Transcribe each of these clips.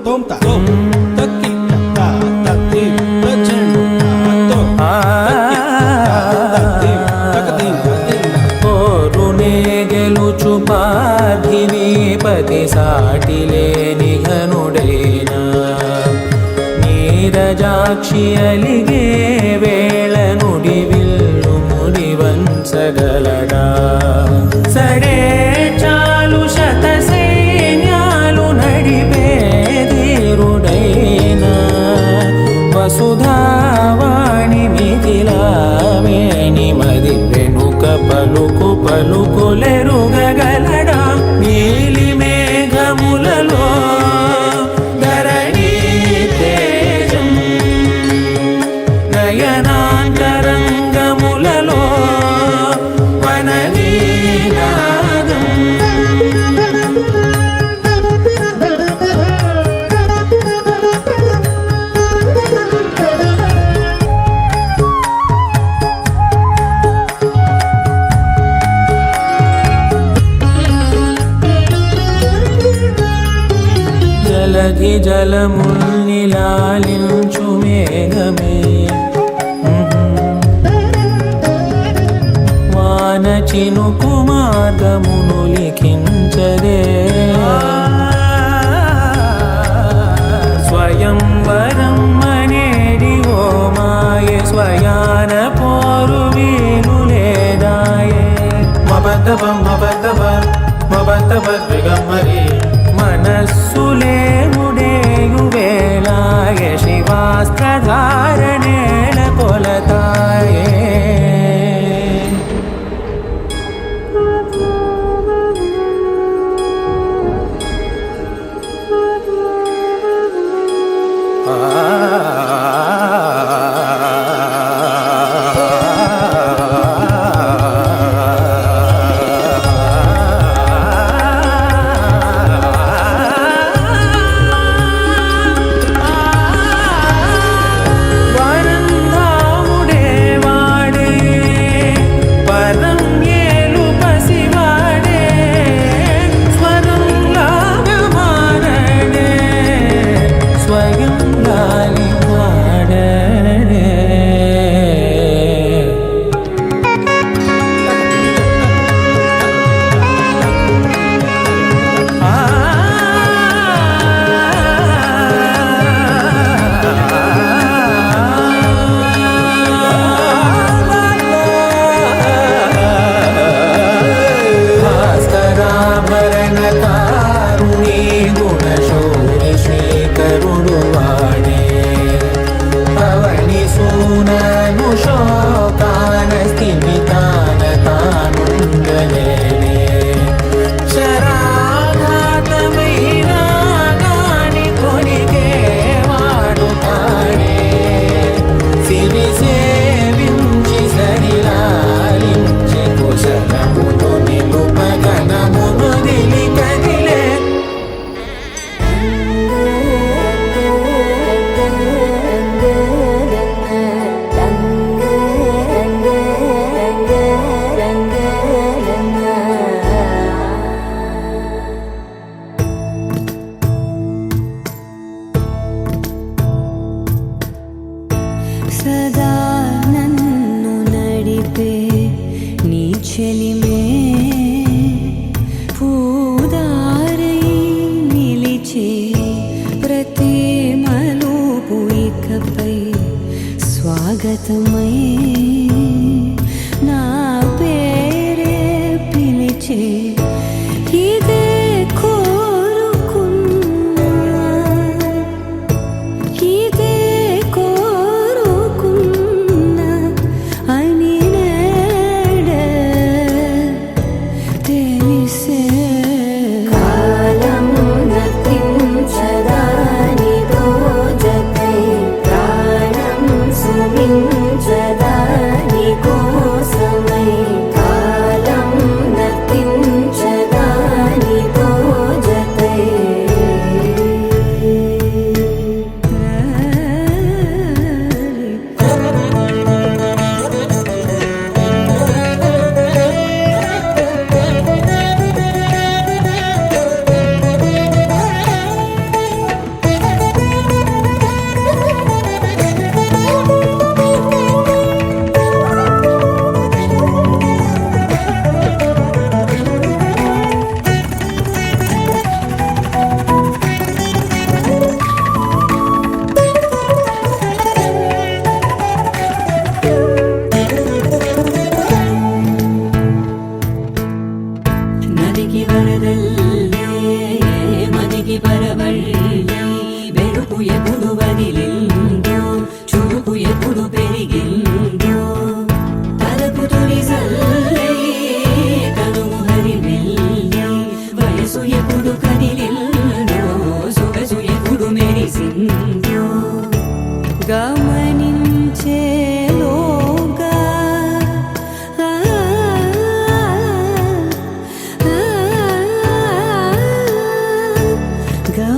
తోం తా తోం తక్కి తా తత్తి తచెండు తో తక్కి తక్కి ఓరునే గెలుచు పార్థివీపతి సాటిలేని ఘనుడైనా నీరజాక్షి అలిగే వేళ నుడి విల్లు ముడి వంచగలడా సరే చాలు శత సైన్యాలు నడిపే ధీరుడైనా వసుధావాణి మిథిలావేణి మది వెనుక పలుకు పలుకులెరుగగలడా నీలి మేఘములలో ధరణి తేజం నయనాంతరంగములలో వననీనాదం జలధి జలముల్ని లాలించు మేఘమే వాన చినుకు మార్గమును లిఖించదే స్వయంవరం అనేడి ఓ మాయే స్వయాన పోరు వీలు లేదాయే మబద్దబ దిగమ్మరి మనస్సులే ముడేయు వేళాయ శివాస్త్రధారణేల కొలతాయే సదా నన్ను నడిపే నీ చెలిమే పూదారై నిలిచే ప్రతి మలుపు ఇకపై స్వాగతమై నా పేరే పిలిచే ఇదే కోరుకున్నా ఇదే కోరుకున్నా అని నేడే తెలిసే కాలం నతించదాని దోజకై ప్రాణం సుమించదా గమనించేలోగా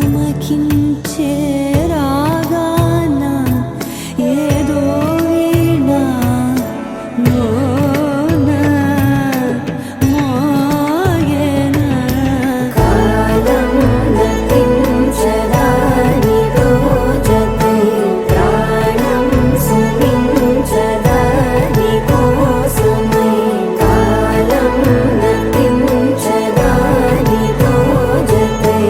గమకించే రాగాన ఏదో వీణ మోన మోయన కాలం గతించదాని రోజతై ప్రాణం సలించదాని కోసమై కాలం గతించదాని రోజతై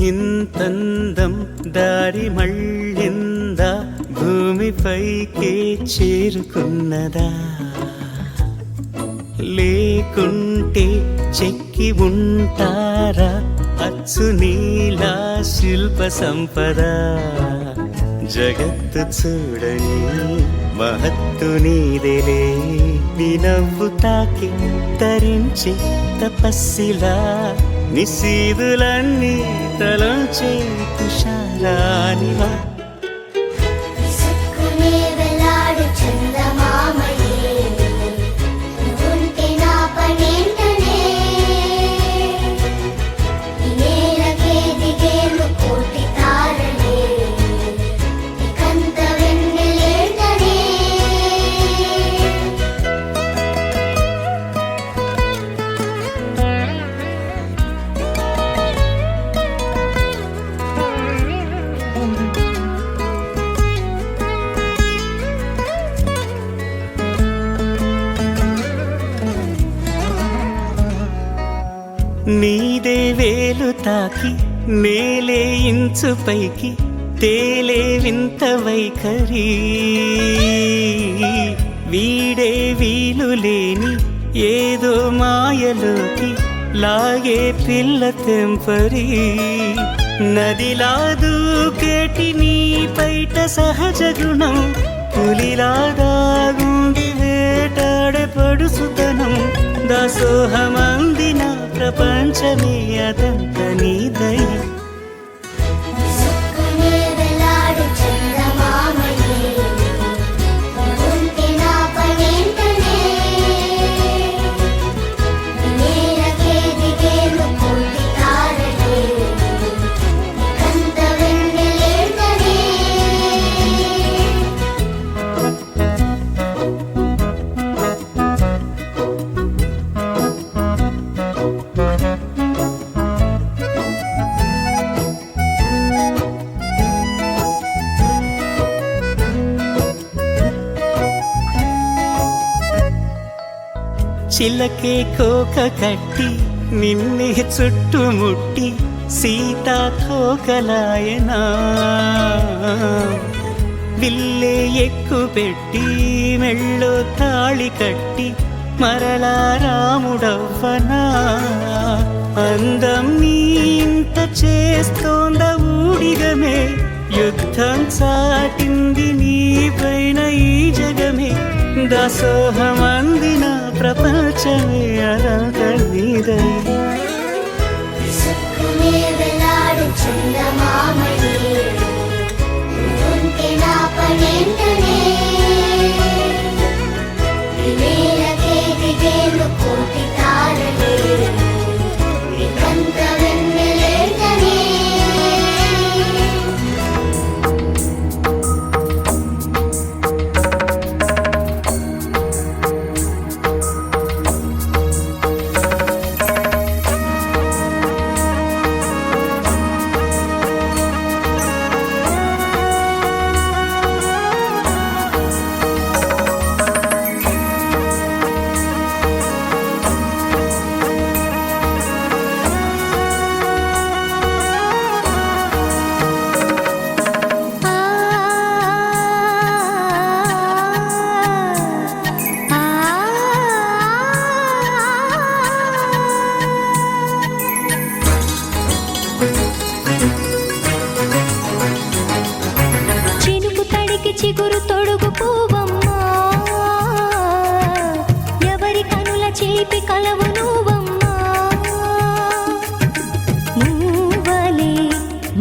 ఇంతందం దారి మళ్ళిందా భూమిపైకే చేరుకున్నదా లేకుంటే చెక్కి ఉంటారా అచ్చు నీలా శిల్ప సంపద జగత్తు చూడని మహత్తు నీదేలే నీ నవ్వు తాకి తరించి తపస్సిలా నిశీదులన్నీ తలంచే తుషారానివా విసుక్కునే వెలాడు చందమామయే నువ్వుంటే నా పనేంటనే ఈ నేలకే దిగేలు కోటి తారలే ఇకంత వెన్నెలేంటనే నీదే వేలు తాకి నేలే ఇంచు పైకి తేలే వింత వైఖరి వీడే వీలు లేని ఏదో మాయలోకి లాగే పిల్ల తెంపరి నదిలా దూకేటి నీ పైట సహజ గుణం పులిలా దాగుండి వేటాడే పడుసుతనం దాసోహమందిన ప్రపంచమే అదంత నీదై విసుక్కునే వెలాడు చందమామయే నువ్వుంటే నా పనేంటనే ఈ నేలకే దిగేలు కోటి తారలే ఇకంత వెన్నెలేంటనే చిలకే కోక కట్టి నిన్నే చుట్టుముట్టి సీతాకోకలాయనా విల్లే ఎక్కు పెట్టి మెళ్ళో తాళి కట్టి మరలా రాముడవ్వనా అందం నీ ఇంత చేస్తోంద ఊడిగమే యుద్ధం చాటింది నీ పైన ఈ జగమే దాసోహమందిన ప్రపంచమే అదంత నీదై విసుక్కునే వెలాడు చందమామయే నువ్వుంటే నా పనేంటనే ఈ నేలకే దిగేలు కోటి తారలే ఇకంత వెన్నెలేంటనే చిగురు తొడుగు పువ్వమ్మా ఎవరి కనుల చిలిపి కలవు నువ్వమ్మా నువ్వలే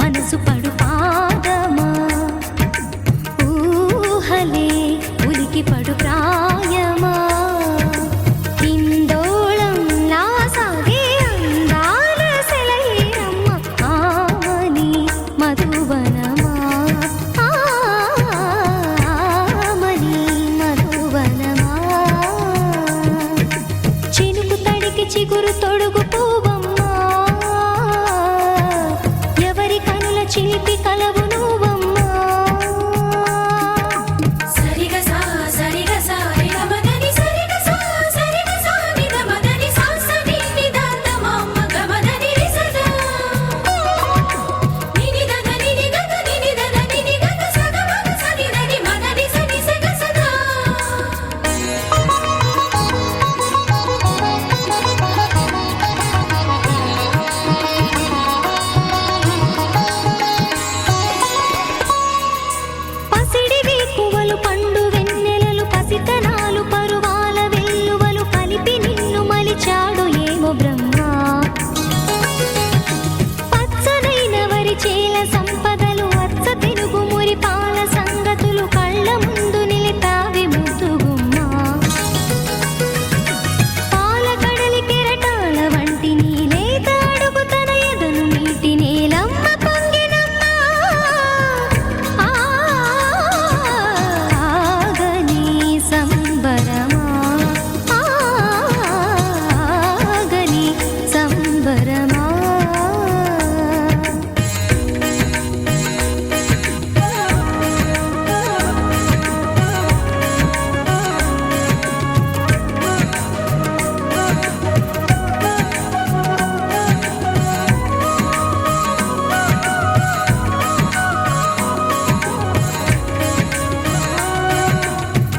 మనసు పడు పాదమా ఊహలే ఉలికి పడు ప్రాయమా హిందోళం నా సాగే అందాల సెలయేరమ్మ ఆమని మధువనమా ఆమని మధువనమా చినుకు తడికి చిగురు తొడుగు పువ్వమ్మా ఎవరి కనుల చిలిపి కలవు నువ్వమ్మా సరిగా సా సరిగా సా నిగమదని సరిగా సా సరిగా సా నిగమదని సా సని నిదాన మమ్మ గమదని రిసదా నినిదన నినిగగ నినిదన నినిగగ సగమగ సనిదని మదని సని సగ సదా పసిడి వేకువలు పండు వెన్నెలలు పసితనాలు పరువాల వెల్లువలు కలిపి నిన్ను మలిచాడు ఏమో బ్రహ్మ పచ్చనైన వరి చేల సంపదలు అచ్చ తెలుగు మురి పాల సంగతులు కళ్ళ ముందు నిలితావి ముద్దుగుమ్మ పాల కడలి కెరటాల వంటి నీలేత అడుగు తన ఎదను నీటి నేలమ్మ పొంగినమ్మ ఆగని సంబరమా ఆగని సంబరమా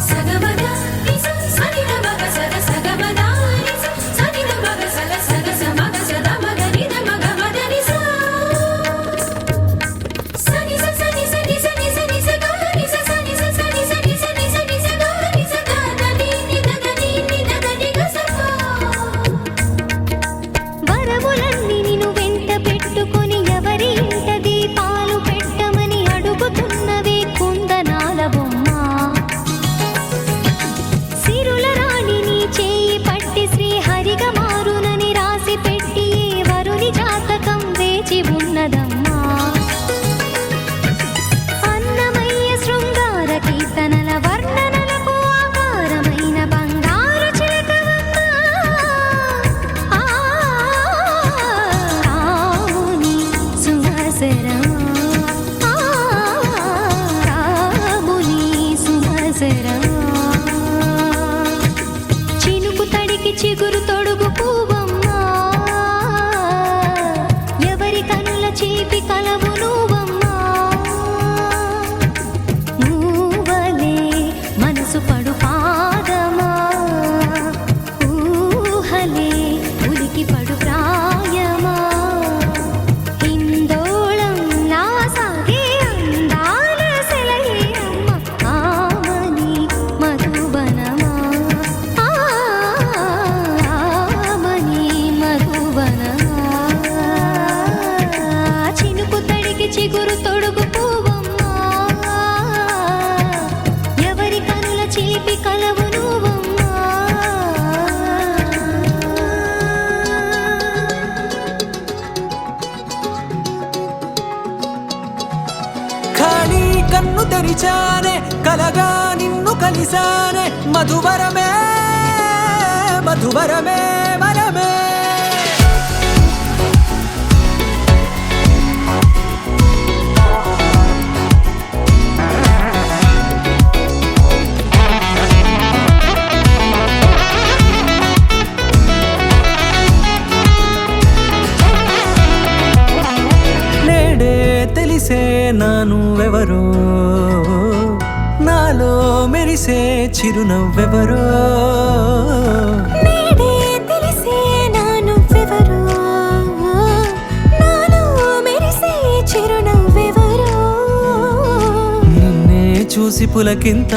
సగమద నిస సనిద మగ సద సగమద నిస సనిద మగ సద సగ సమగ సద మగ నిద మగ మద నిస సని స సని సని సని సని స గ నిస సని స సని సని సని సని స గ నిస ద ద ని ని ద ద ని ని ద ద ని గ స ప వరములన్నీ నిన్ను వెంట పెట్టుకొని ఎవరి ఇంట దీపాలు పెట్టమని అడుగుతున్నవే కుందనాల బొమ్మ సిరుల రాణి నీ చేయి పట్టి శ్రీహరిగా మారునని రాసి పెట్టి ఏ వరుని జాతకం వేచి ఉన్నదమ్మా అన్నమయ్య శృంగార కీర్తనల వర్ణనలకు ఆకారమైన బంగారు చిలకవమ్మా రాముని సుమసరమా రాముని సుమసరమా చినుకు తడికి చిగురు తొడుగు పువ్వమ్మా ఎవరి కనుల చిలిపి కలవు నువ్వమ్మా నువ్వలే మనసు పడు పాదమా ఊహలే ఉలికి పడు ప్రాయమా హిందోళం నా సాగే అందాల సెలయేరమ్మ ఆమని మధువనమా ఆమని మధువనమా చినుకు తడికి చిగురు తొడుగు పువ్వమ్మా ఎవరి కనుల చిలిపి కలవు నువ్వమ్మా ఖాళీ కన్ను తెరిచానే కలగా నిన్ను కలిసానే మధువరమే మధువరమే వరమే నేడే తెలిసే నా నువ్వెవరో నాలో మెరిసే చిరునవ్వెవరో నేడే తెలిసే నా నువ్వెవరో నాలో మెరిసే చిరునవ్వెవరో నిన్నే చూసి పులకింత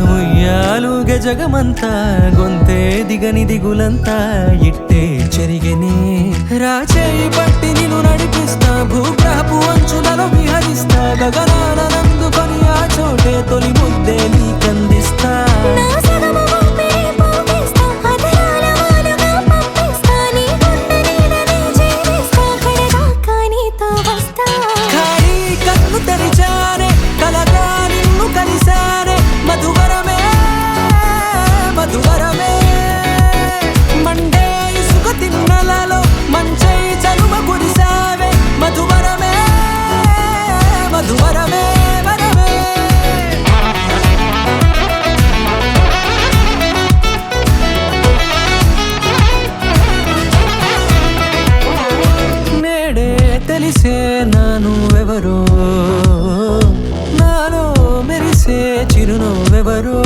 ఉయ్యాలుగ జగమంతా గొంతే దిగని దిగులంతా ఇట్టే చెరిగెనే రాచేయి పట్టి నిన్ను నడిపిస్తా భూగ్రహపు అంచులలో విహరిస్తా గగనాన నందుకొని ఆ చోటే తొలి ముద్దే నీకందిస్తా నా సగము ఊపిరి పోగేస్తా అధరాల వానగా పంపిస్తా నీ గుండె నీడనే జీవిస్తా కడదాకా నీతో వస్తా ఖాళీ కన్ను తెరిచానే కలగా నిన్ను కలిసానే మధువరమే మధువరమే మండే ఇసుక తిన్నలలో మంచై చలువ కురిసావే మధువరమే మధువరమే వరమే నేడే తెలిసే నానువెవరో నాలో మెరిసే చిరునవ్వెవరో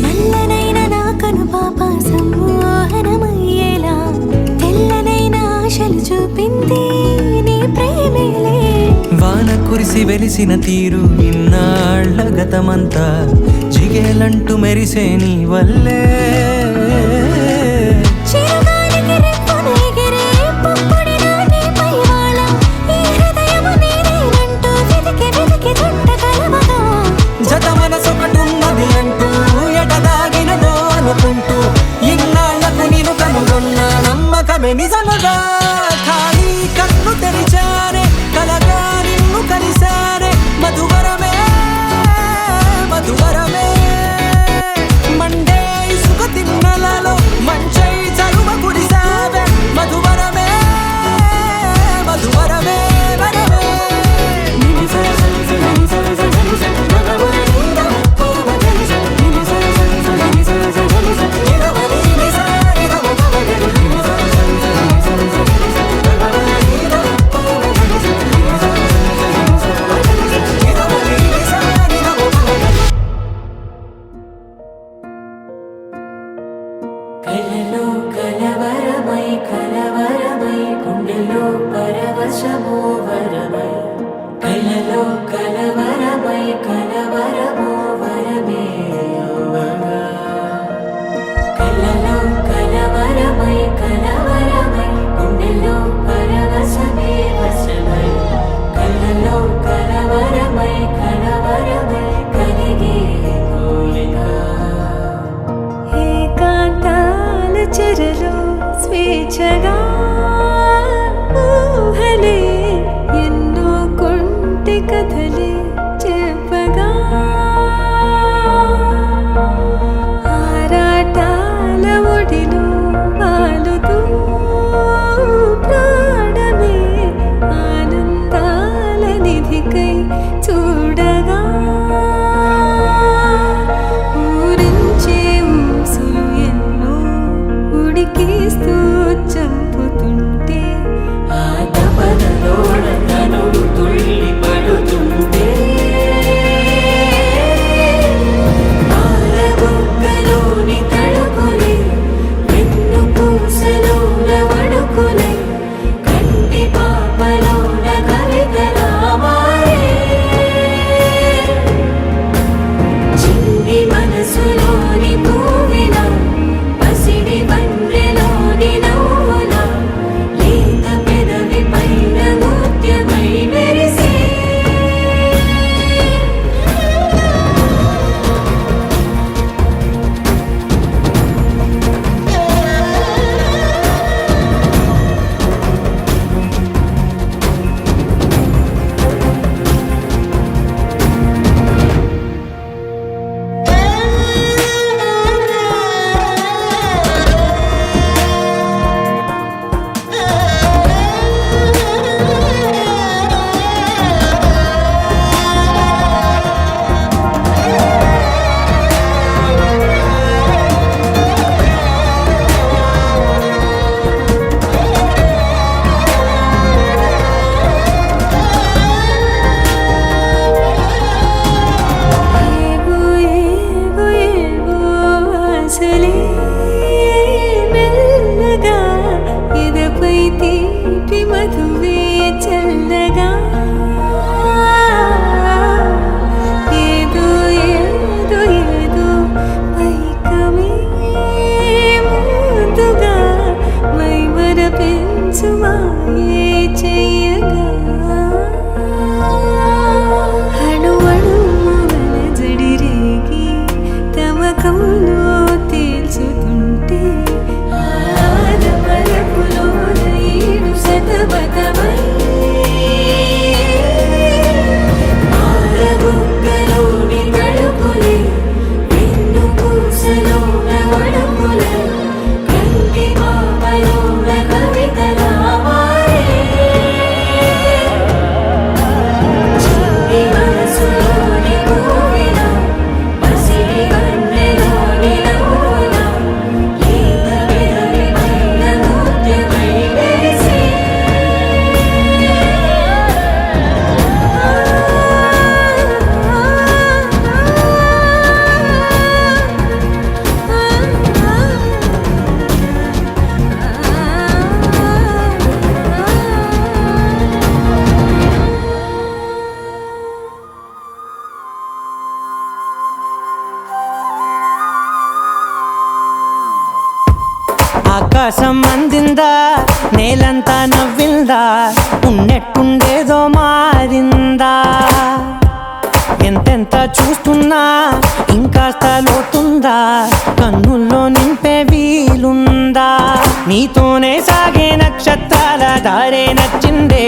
నల్లనైన నా కనుపాప సమ్మోహనమయ్యేలా తెల్లనైన ఆశలు చూపింది నీ ప్రేమేలే వాన కురిసి వెలిసిన తీరు ఇన్నాళ్ల గతమంతా జిగేలంటూ మెరిసే నీ వల్లే చిరుగాలికి రెప్పన ఎగిరే పుప్పొడిన నీపై వాళ ఈ హృదయము నీదేనంటూ వెతికి వెతికి చుట్ట కలవగా జత మనసొకటున్నది అంటూ ఎటదాగినదో అనుకుంటూ ఇన్నాళ్లకు నేను కనుగొన్న నమ్మకమే నిజముగా ఖాళీ కన్ను తెరిచానే కలగా నిన్ను కలిసానే మధువరమే మధువరమే మండే ఇసుక తిన్నలలో మంచై చలువ కురిసావే మధువరమే మధువరమే వరమే కలలో కలవరమై కలవరమై గుండెలో పరవశమో వరమై కలలో కలవరమై కలవరమో వరమే యువగా కలలో కలవరమై కలవరమై గుండెలో పరవశమే వశమై కలలో కలవరమై కలవరమై కలిగే కోరిక ఏకాంతాల చెరలో స్వేచ్ఛగా ఊహలే చెయ్యగా అణువణువున జడిరేగి తమకంలో తేల్చుతుంటే ఆదమరపులోన ఏడు శతబతమై ఆరబుగ్గలోని తడుపులే వెన్ను పూసలోన వడుపులే కంటి మామలోన కవితలా మారే చిన్ని మనసులోని కోవెల పసిడి కన్నెలోని నవ్వుల లేత పెదవి పైన నృత్యమై మెరిసే ఆకాశం అందిందా నేలంతా నవ్విందా ఉన్నట్టుండేదో మారిందా ఎంతెంత చూస్తున్నా ఇంకాస్త లోతుందా కన్నుల్లో నింపే వీలుందా నీతోనే సాగే నక్షత్రాల దారే నచ్చిందే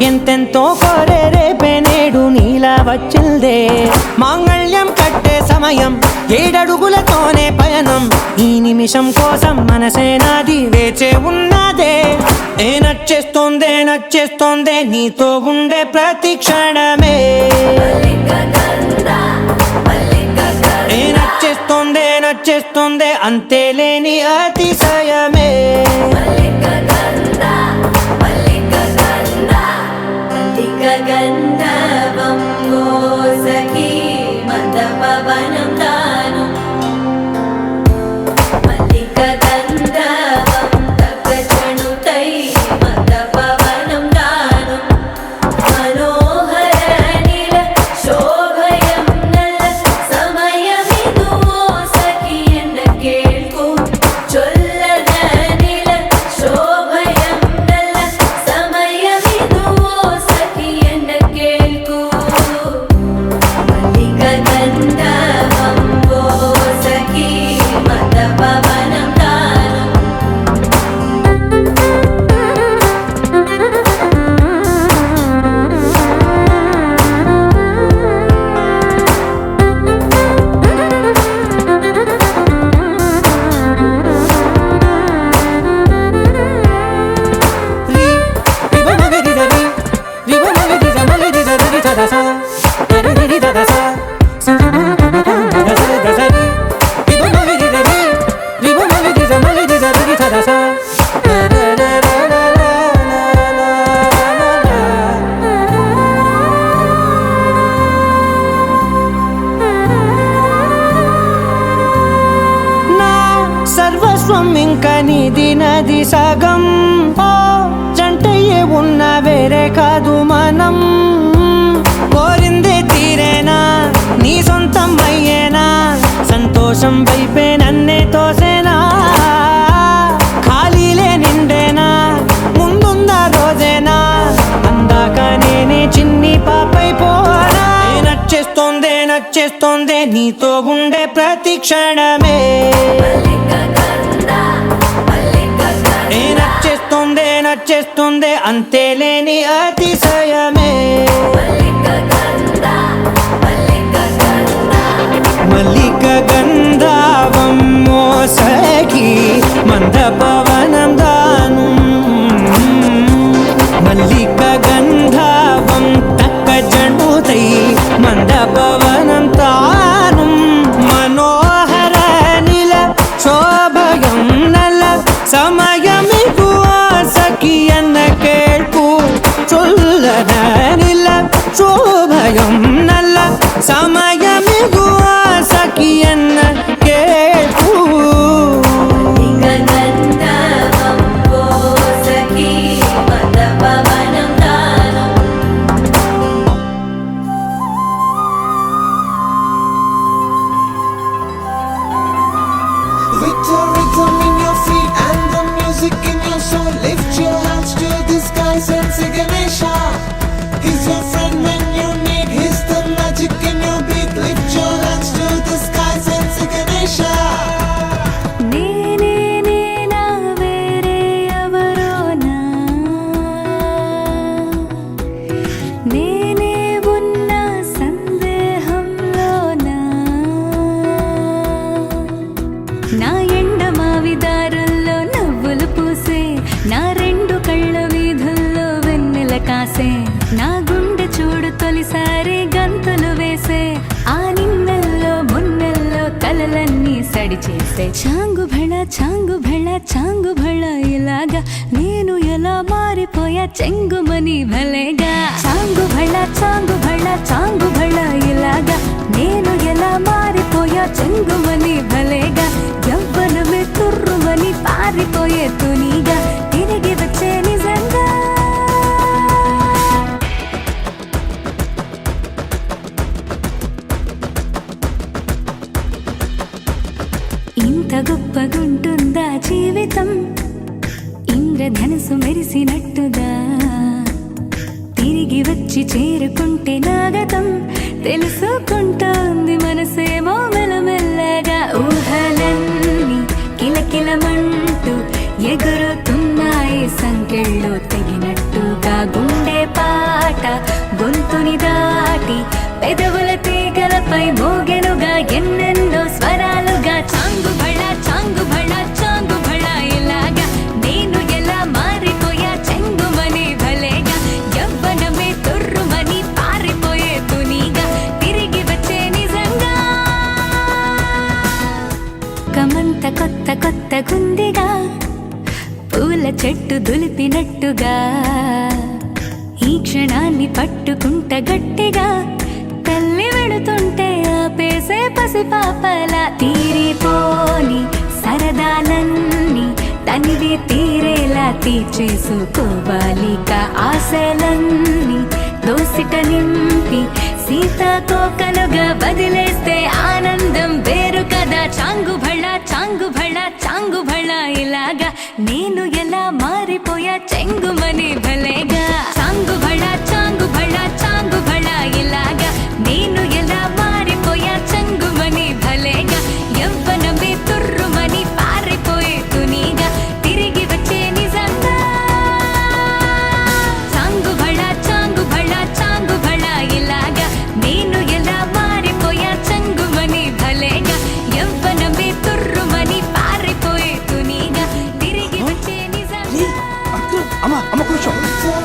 ఎంతెంతో కోరే రేపే నేడు నీలా వచ్చిందే మాంగళ్యం కట్టే సమయం ఏడడుగులతోనే పయనం ఈ నిమిషం కోసం మనసే నాది వేచే ఉన్నదే నచ్చేస్తోందే నచ్చేస్తోందే నీతో ఉండే ప్రతి క్షణమే నచ్చేస్తోందే నచ్చేస్తోందే అంతేలేని అతిశయమే గంధర్వం సఖీ మందపవనం తాను మల్లిక గంధర్వం తగ్గచణుతై మందపవనం తాను మనోహర నీల శోభయం నల్ల సమయమిదు సఖీ ఎన్న కేൾക്കൂ చొల్లద నీల శోభయం నల్ల సమయమిదు సఖీ ఎన్న కేൾക്കൂ మల్లిక గంధర్వం సఖీ మందపవనం తాను నా సర్వస్వం ఇంక నీది నది సగం ఓ జంటయ్యే ఉన్న వేరే కాదు మనం కోరిందే తీరేనా నీ సొంతం అయ్యేనా సంతోషం వైపే నన్నే తోసేనా ఖాళీలే నిండేనా ముందుందా రోజేనా అందాక నేనే చిన్ని పాపై పోనా నచ్చేస్తోందే నచ్చేస్తోందే నీతో ఉండే ప్రతి క్షణమే నచ్చేస్తోందే నచ్చేస్తోందే అంతేలేని అతిశయమే మల్లిక గంధావం మోసగి మందపవనం దాను మల్లిక గంధావం తక్క జణుతై మందపవనం తాను మనోహర నిల శోభయం నల సమయమిగు సఖి ఎన్న కేൾക്കൂ చొల్లద నిల శోభయం నల్ల సమయమిగు సఖి ఎన్న కేൾക്കൂ గంధర్వం సఖీ మందపవనం తాను With the rhythm in your feet and the music in your soul, lift your hands to the skies and say కాసే నా గుండె చూడు తొలిసారి గంతులు వేసే ఆ నిన్నెల్లో మున్నెల్లో కలలన్నీ సడి చేసే చాంగు భళ చాంగు భళ చాంగు భళ ఇలాగా నేను ఎలా మారిపోయా చెంగుమని భలేగా చాంగు భళ చాంగు భళ చాంగు భళ ఇలాగా నేను ఎలా మారిపోయా చెంగుమని భలేగా యవ్వనమే తుర్రుమని పారిపోయే తునిగా తిరిగి వచ్చే నిజంగా ఇంత గొప్పగుంటుందా జీవితం ఇంద్రధనుసు మెరిసినట్టుగా తిరిగి వచ్చి చేరుకుంటే నాగతం తెలుసుకుంటోంది మనసేమో మెల్లమెల్లగా ఊహలన్నీ కిలకిలమంటూ ఎగురుతున్నాయి సంకెళ్ళు తెగినట్టుగా గుండె పాట గొంతుని దాటి పెదవుల తీగలపై మోగెనుగా ఎన్నెన్నో స్వరాలుగా చాంగు భళ చాంగు భళ చాంగు భళ ఇలాగా నేను ఎలా మారిపోయా చెంగుమని భలేగా యవ్వనమే తుర్రుమని పారిపోయే తునిగా తిరిగి వచ్చే నిజంగా కమంత కొత్త కొత్త గుందిగా పూల చెట్టు దులిపినట్టుగా ఈ క్షణాన్ని పట్టుకుంట గట్టిగా తల్లి వెడుతుంటే ఆపేసే పసిపాపలా తీరిపోని సరదాలన్నీ తనివి తీరేలా తీర్చేసుకోవాలిక ఆశలన్నీ దోసిట నింపి సీతాకోకలుగా బదిలేస్తే ఆనందం వేరు కదా చాంగు భళ చాంగు భళ చాంగు భళ ఇలాగా నేను ఎలా మారిపోయా చెంగుమని భలేగా చాంగు భళ చాంగు భళ చాంగు భళ ఇలాగా నేను ఎలా మారిపోయా చెంగుమని భలేగా యవ్వనమే తుర్రుమని పారిపోయే తునిగా తిరిగి వచ్చే నిజంగా చాంగు భళ చాంగు భళ చాంగు భళ ఇలాగా నేను ఎలా మారిపోయా చెంగుమని భలేగా యవ్వనమే తుర్రుమని పారిపోయే తునిగా తిరిగి వచ్చే నిజంగా అమ్మ కూర్చో.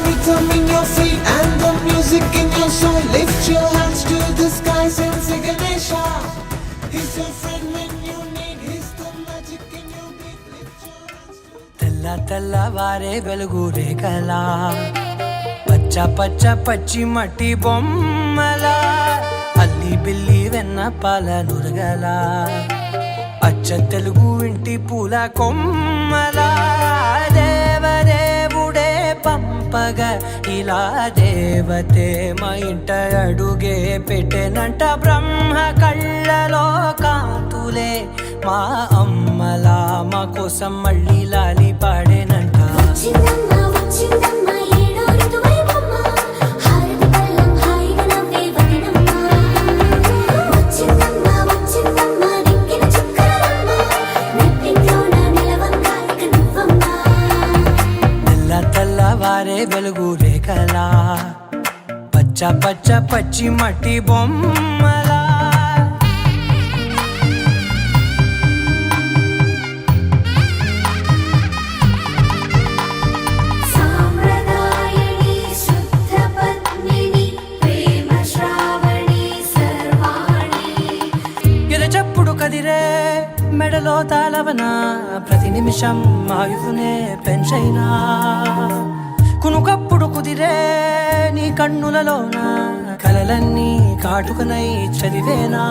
Rhythm in your feet and the music in your soul. Lift your hands to the skies and say Ganesha. He's your friend when you need. He's the magic in your beat. Lift your hands to తెల్ల తెల్లవారే వెలుగు రేఖలా పచ్చ పచ్చ పచ్చి మట్టి బొమ్మలా అల్లి బిల్లి వెన్న పాల నురగలా అచ్చ తెలుగు ఇంటి పూల కొమ్మలా దేవదేవుడే పంపగా ఇలా దేవతే మా ఇంట అడుగే పెట్టెనంట బ్రహ్మ కళ్ళలో కాంతులే మా అమ్మలా మా కోసం మళ్ళీ లాలి పాడేనంట వచ్చిందమ్మ వచ్చిందమ్మ ఏడో ఋతువైవమ్మ హారతి పళ్ళం హాయిగా నవ్వే వదనమ్మ వచ్చిందమ్మ వచ్చిందమ్మ దిక్కిన చుక్కలమ్మ నెట్టింట్లోన నిలవంగా ఇక నువ్వమ్మ తెల్ల తెల్లవారే వెలుగు రేఖలా పచ్చ పచ్చ పచ్చి మట్టి బొమ్మలా సామ్రదాయని శుద్ధ పద్మిని ప్రేమ శ్రావణి సర్వాణి ఎరచప్పుడు కదిరే మెడలో తాళవన ప్రతి నిమిషం ఆయుధునే పెంచైనా కునుకప్పుడు కుదిరే నీ కన్నులలోన కలలన్నీ కాటుకనై చదివేనా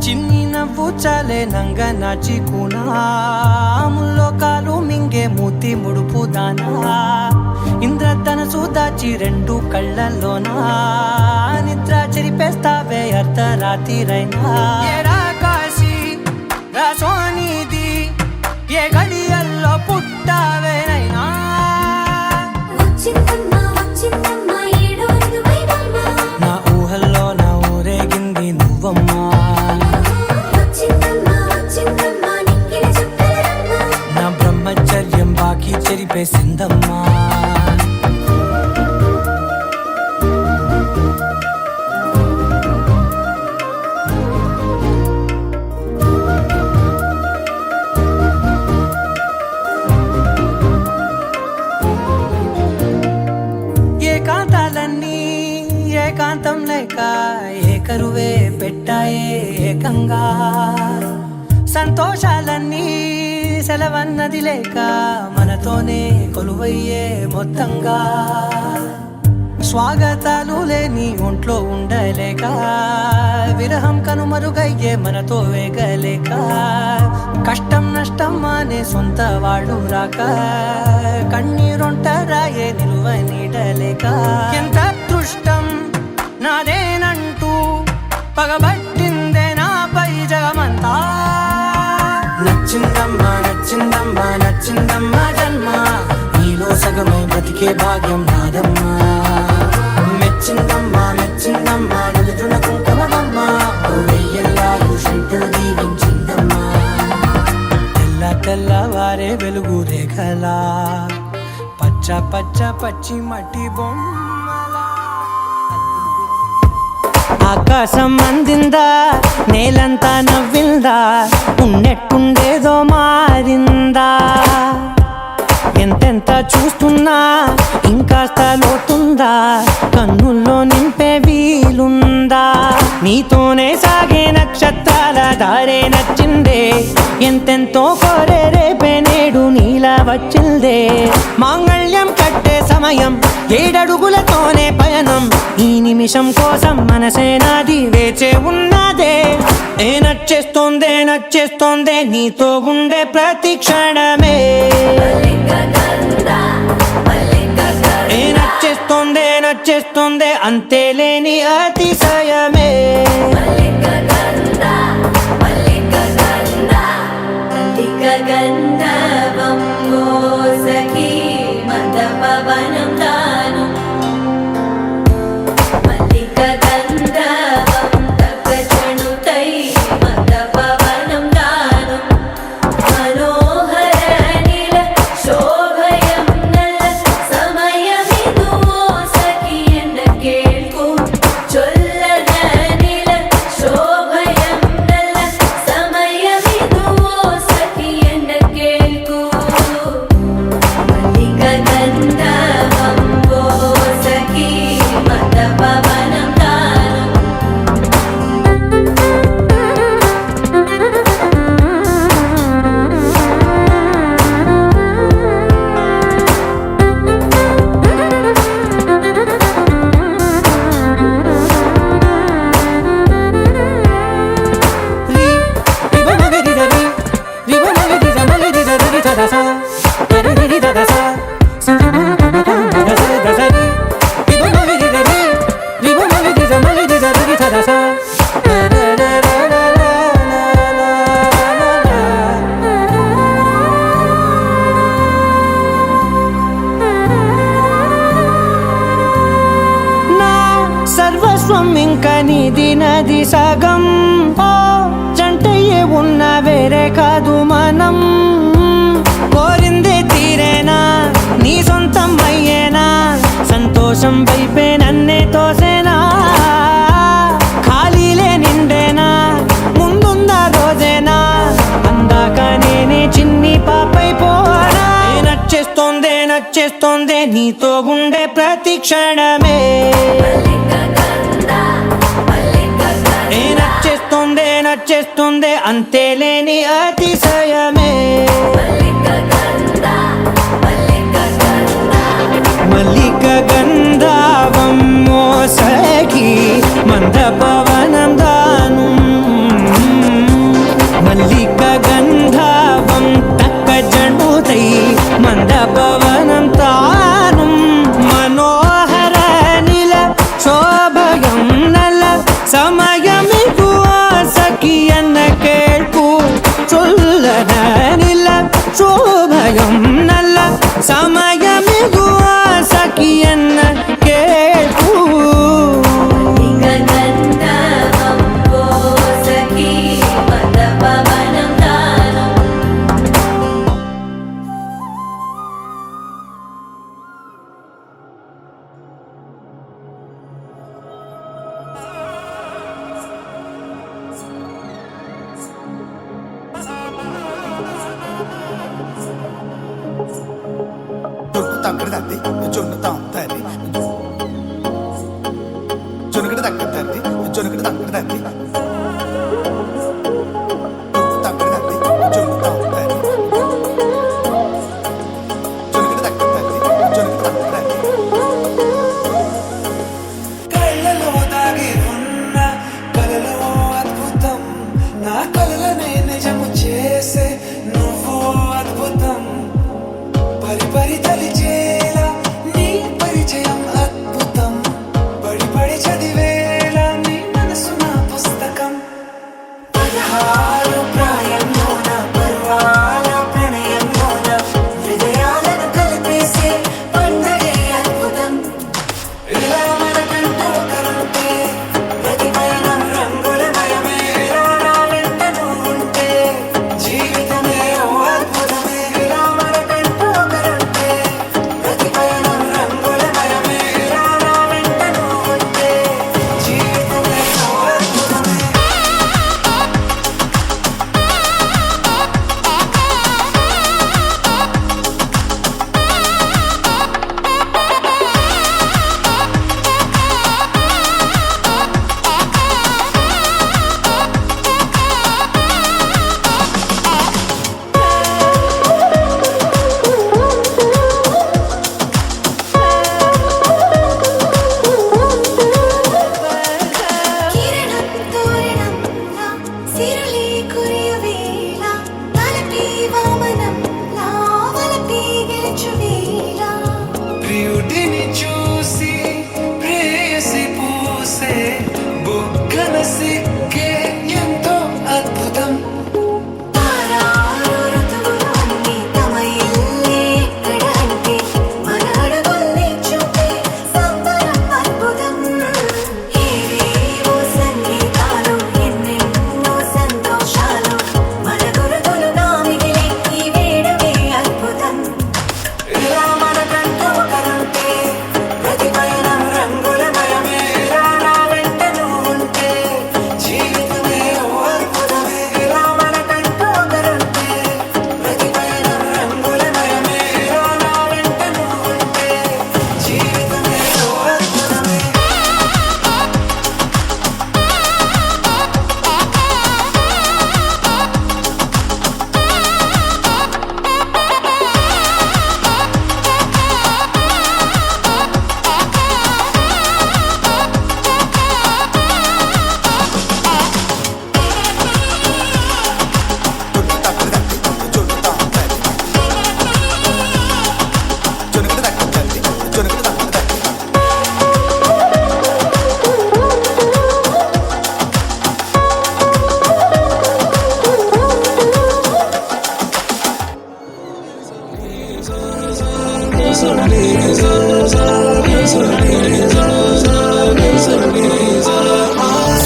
చిన్ని నవ్వు చాలే నంగ నాచి కూనాముల్లో కాలు మింగే మూతి ముడుపు దానా ఇంద్రధనసు దాచి రెండు కళ్ళల్లోనా నిద్ర చెరిపేస్తావే అర్ధరాత్రిరైనా ఏరా కాశీ రా సోనిది ఏ గడియల్లో పుట్టావేనైనా వచ్చిందమ్మ వచ్చిందమ్మ ఏడో ఋతువైవమ్మ నా ఊహల్లో నా ఊరేగింది నువ్వమ్మా వచ్చిందమ్మ వచ్చిందమ్మ నిక్కిన చుక్కలమ్మ నా బ్రహ్మచర్యం బాకీ చెరిపేసిందమ్మా ఏకాంతం లేక ఏకరువే పెట్టాయే ఏకంగా సంతోషాలన్నీ సెలవన్నది లేక మనతోనే కొలువయ్యే మొత్తంగా స్వాగతాలు లేని ఒంట్లో ఉండలేక విరహం కనుమరుగయ్యే మనతో వేగలేక కష్టం నష్టం అనే సొంత వాళ్ళు రాక కన్నీరొంటరాయే నిలువ నీడలేక ఎంత అదృష్టం నాదేనంటూ పగబట్టిందే నాపై జగమంతా నచ్చిందమ్మా నచ్చిందమ్మా నచ్చిందమ్మా జన్మ నీలో సగమై బ్రతికే భాగ్యం నాదమ్మా మెచ్చిందమ్మా మెచ్చిందమ్మా నలుజున కుంకుమమ్మా వెయ్యల్లాలు శంకులు దీవించిందమ్మా తెల్ల తెల్లవారే వెలుగు రేఖలా పచ్చ పచ్చ పచ్చి మట్టి బొమ్మలా ఆకాశం అందిందా నేలంతా నవ్విందా ఉన్నట్టుండేదో మారిందా ఎంతెంత చూస్తున్నా ఇంకాస్త లోతుందా కన్నుల్లో నింపే వీలుందా నీతోనే సాగే నక్షత్రాల దారే నచ్చిందే ఎంతెంతో కోరే రేపే నేడు నీలా వచ్చిందే మాంగళ్యం కట్టే సమయం 7 అడుగులతోనే పయనం ఈ నిమిషం కోసం మనసే నాది వేచే ఉన్నదే ఏ నచ్చేస్తోందే నచ్చేస్తోందే నీతో ఉండే ప్రతి క్షణమే ఏ నచ్చేస్తోందే నచ్చేస్తోందే అంతేలేని అతిశయమే గంధర్వం సఖీ మందపవనం తాను మల్లిక గంధర్వం తగ్గచణుతై మందపవనం తాను మనోహర నీల శోభయం నల్ల సమయమిదు సఖీ ఎన్న కేൾക്കൂ చొల్లద నీల శోభయం నల్ల సమయమిదు సఖీ ఎన్న కేൾക്കൂ మల్లిక గంధర్వం సఖీ మందపవనం తాను నా సర్వస్వం ఇంక నీది నది సగం ఓ జంటయ్యే ఉన్న వేరే కాదు మనం కోరిందే తీరేనా నీ సొంతం అయ్యేనా సంతోషం వైపే నన్నే తోసేనా ఖాళీలే నిండేనా ముందుందా రోజేనా అందాక నేనే చిన్ని పాపై పోనా ఏ నచ్చేస్తోందే నచ్చేస్తోందే నీతో ఉండే ప్రతి క్షణమే ఏ నచ్చేస్తోందే నచ్చేస్తోందే అంతేలేని అతిశయమే మల్లిక గంధావం సఖీ మందపవనం దాను మల్లిక గంధావం తక్క జండుతై మందపవనం తాను మనోహర నిల శోభయం నల సమయమిగు సఖీ ఎన్న కేൾക്കൂ చొల్లద నిల శోభయం నల్ల సమయమిగు సఖీ ఎన్న కేൾക്കൂ గంధర్వం సఖీ మందపవనం తాను జొన్ను తంగడి తంది జొన్ను తాంతరి జొనకటి తక్కదండి జొనకటి తక్కదండి తక్కదండి జొనకటి తక్కదండి జొనకటి తక్కదండి జొనకటి తక్కదండి కళ్ళలో దాగి ఉన్న కలలో అద్భుతం నా కలలనే నిజము చేసే నువ్వు అద్భుతం పరి పరి తలిచేలా నీ పరిచయం అద్భుతం పడి పడి చదివేలా నీ మనసు నా పుస్తకం 16 ప్రాయంలోన పర్వాల ప్రణయంలోన హృదయాలను కలిపేసే పండగే అద్భుతం ఇలా మనకంటూ కరుంటే ప్రతి పయనం రంగులమయమే ఇలా నా వెంట నువ్వుంటే జీవితమే ఓ అద్భుతమే ఇలా మనకంటూ కరుంటే ప్రతి పయనం రంగులమయమే ఇలా నా వెంట నువ్వుంటే జీవితమే ఓ అద్భుతమే కిరణం తోరణంలా సిరులే కురియవేళ తలపి వామనంలా వలపి గెలుచువేళ ప్రియుడిని చూసి ప్రేయసి పూసే బుగ్గన సిగ్గే ఎంతో అద్భుతం తారారు ఋతువులన్నీ తమ ఇల్లే ఎక్కడంటే మన అడుగుల్ని చూపే సంబరం అద్భుతం ఏవేవో సంగీతాలు ఎన్నెన్నో సంతోషాలు మన గురుతులుగా మిగిలే ఈ వేడుకే అద్భుతం ఇలా మనకంటూ కరుంటే ప్రతి పయనం రంగులమయమే ఇలా నా వెంట నువ్వుంటే జీవితమే ఓ అద్భుతమే ఇలా మనకంటూ కరుంటే ప్రతి పయనం రంగులమయమే ఇలా నా వెంట నువ్వుంటే జీవితమే ఓ అద్భుతమే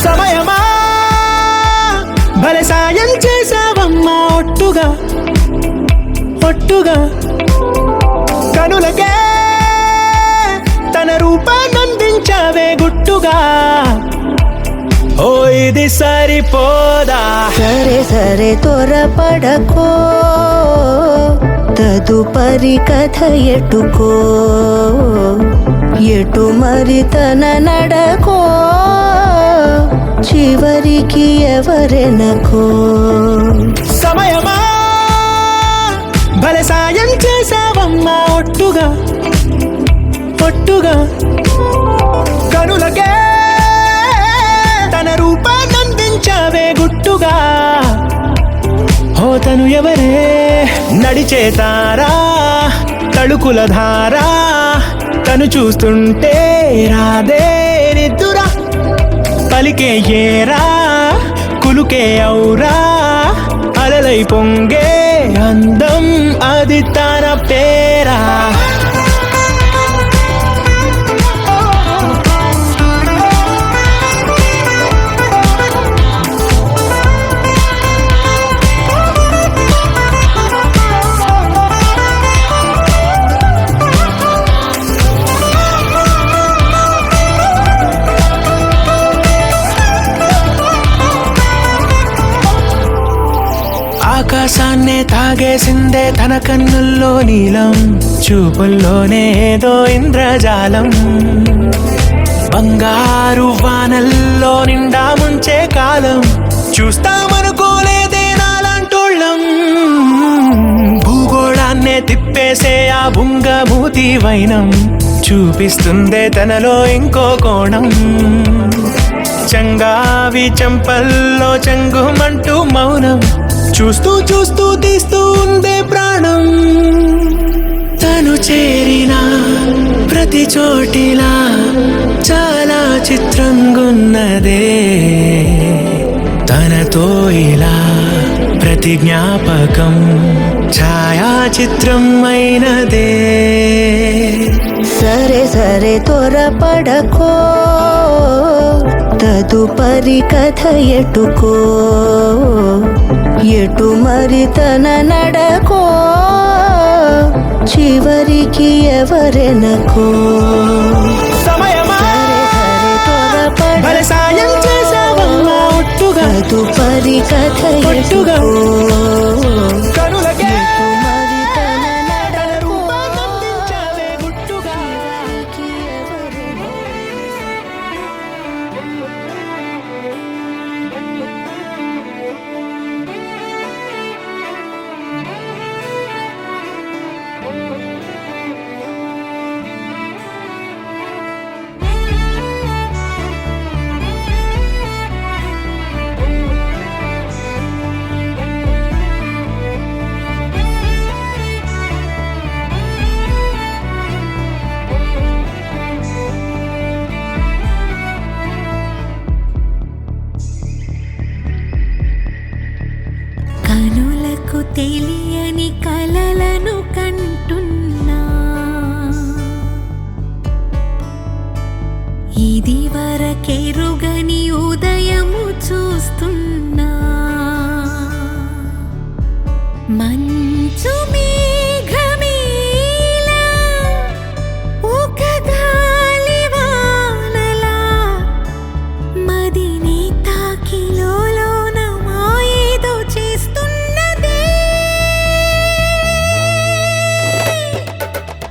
సమయమా భలే సాయం చేసావమ్మా ఒట్టుగా ఒట్టుగా కనులకే తన రూపాన్నందించావే గుట్టుగా ఓ ఇది సరిపోదా సరే సరే త్వరపడకో తదుపరి కథ ఎటుకో ఎటు మరి తన నడకో చివరికి ఎవరెనకో సమయమా భలే సాయం చేసావమ్మా ఒట్టుగా ఒట్టుగా కనులకే తన రూపాన్నందించావే గుట్టుగా ఓ తను ఎవరే నడిచే తారా తళుకుల ధారా తను చూస్తుంటే రాదే నిద్దురా పలికే ఏరా కులుకే ఔరా అలలై పొంగే అందం అది తన పేరా ఆకాశాన్నే తాగేసిందే తన కన్నుల్లో నీలం చూపుల్లోనే ఏదో ఇంద్రజాలం బంగారు వానల్లో నిండా ముంచే కాలం చూస్తామనుకోలేదే నాలాంటోళ్ళం. భూగోళాన్నే తిప్పేసే ఆ బుంగమూతి వైనం చూపిస్తుందే తనలో ఇంకో కోణం. చంగావి చంపల్లో చంగుమంటూ మౌనం చూస్తూ చూస్తూ తీస్తూ ఉందే ప్రాణం. తను చేరిన ప్రతి చోటిలా చాలా చిత్రంగున్నదే. తనతో ఇలా ప్రతి జ్ఞాపకం ఛాయాచిత్రం అయినదే. సరే సరే త్వరపడకో, తదుపరి కథ ఎటుకో, ఎటు మరి తన నడకో, చివరికి ఎవరెనకో. సమయమా సరే సరే భలే సాయం చేసావమ్మా ఒట్టుగా, తదుపరి కథ ఒట్టుగా. ఎటుకో, కనులకే ఎటు మరి తన తన నడకో, రూపాన్నందించావే గుట్టుగా. చివరికి ఎవరెనకో. కనులకు తెలియని కలలను కంటున్నా, ఇది వరకెరుగని ఉదయము చూస్తున్నా. మంచు మేఘమేలా, ఒక గాలివానలా, మదిని తాకిలోన మాయేదో చేస్తున్నదే.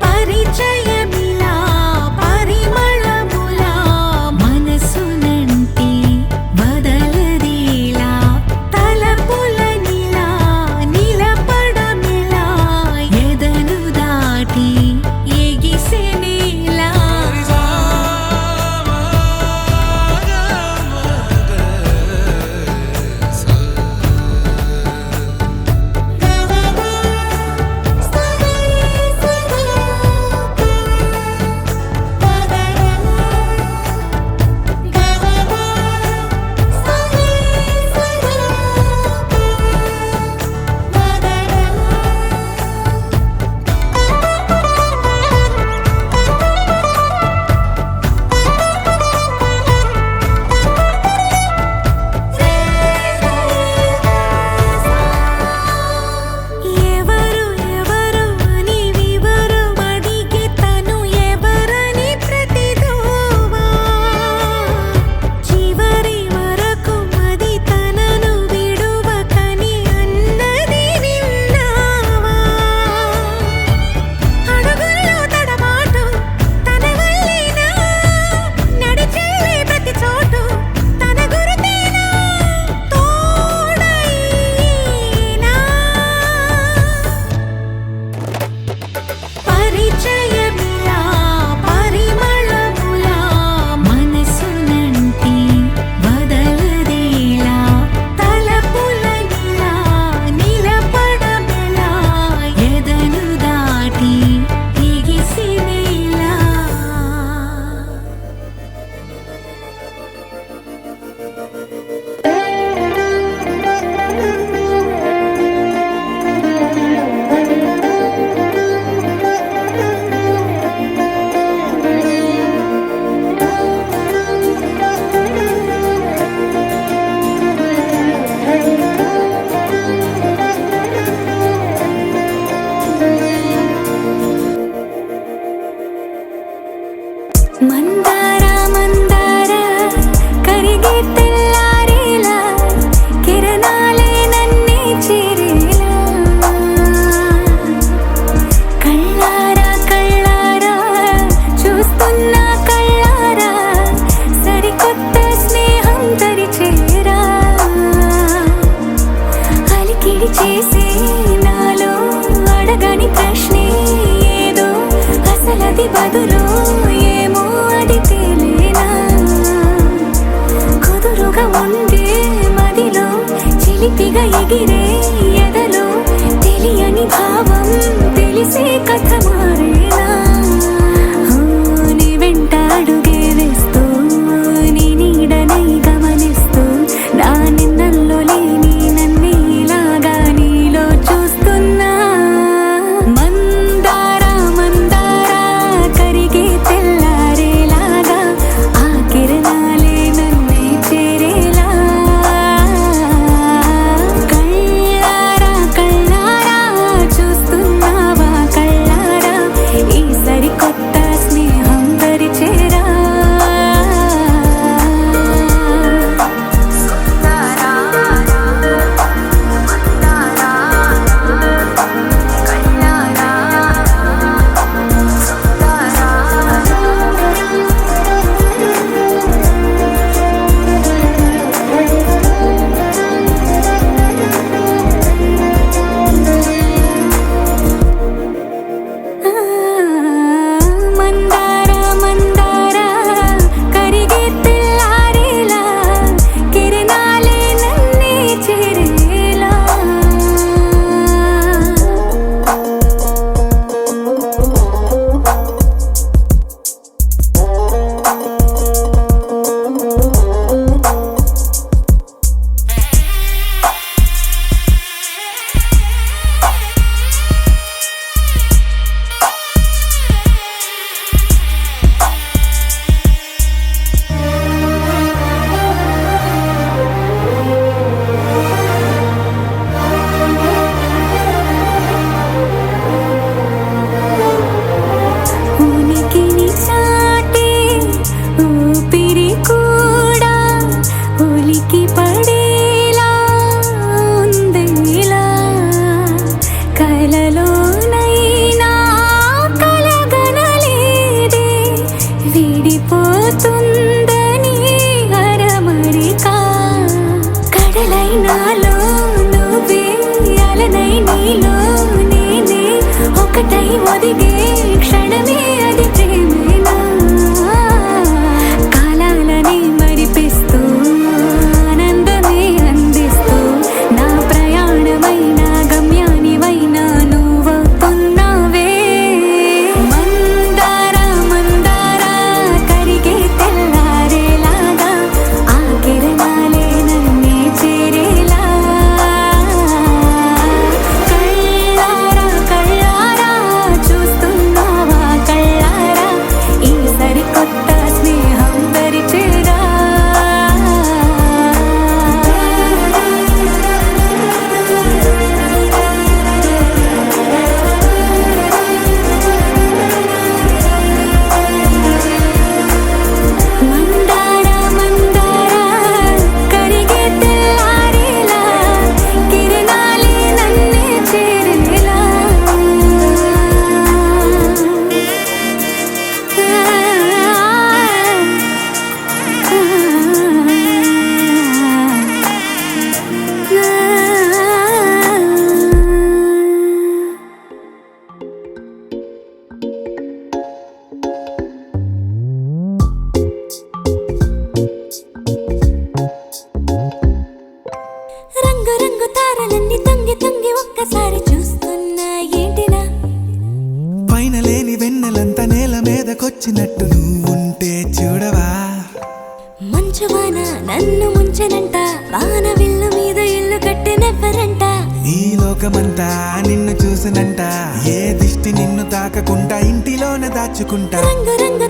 పరిచయమిలా పరిమళములా మనసునంటి వదలదేలా, తలపులనిలా నిలపడమిలా, ఎదను దాటి ఎగిసెనేలా. ఎవరు ఎవరు అని వివరు అడిగే తను ఎవరని ప్రతిదోవా, చివరి వరకు అది తనను విడువకని అన్నది విన్నావా. అడుగుల్లో తడబాటు తన వల్లేనా, నడిచే ప్రతి చోటు తన గురుతేనా, తోడైనా. పరిచయమిలా పరిమళములా మనసునంటి వదలదేలా, తలపులనిలా నిలపడమెలా, ఎదను దాటి ఎగిసినేలా. మందార మందార కరిగే తెల్లారేలా, కిరణాలే నన్నే చేరేలా. కళ్ళారా కళ్ళారా చూస్తున్నా కళ్ళారా, వీడిపోతుందని అరమరిక కడలై నాలో నువ్వే అలనై నీలో నేనే ఒకటై ఒదిగే క్షణమే అది ప్రేమేనా కాలాలని మరిపిస్తూ ఆనందమే అందిస్తూ నా ప్రయాణమైన గమ్యానివైనా నువ్వవుతున్నావే మందార మందార కరిగే తెల్లారేలాగా ఆ కిరణాలే నన్నే చేరేలా కళ్ళారా కళ్ళారా చూస్తున్నావా కళ్ళారా ఈ సరికొత్త స్నేహం దరిచేరా మందార మందార కరిగే తెల్లారేలా కిరణాలే నన్నే చేరేలా రంగు రంగు తారలన్నీ తొంగి తొంగి ఒక్కసారి చూస్తున్నా ఏంటిలా పైన లేని వెన్నెలంతా నేల మీదకొచ్చినట్టు నువ్వుంటే చూడవా మంచువాన నన్ను ముంచెనంట వాన విల్లు మీద ఇల్లు కట్టినెవ్వరంట ఈ లోకమంతా నిన్ను చూసినంట ఏ దిష్టి నిన్ను తాకకుండా ఇంటిలోనే దాచుకుంటా రంగు రంగు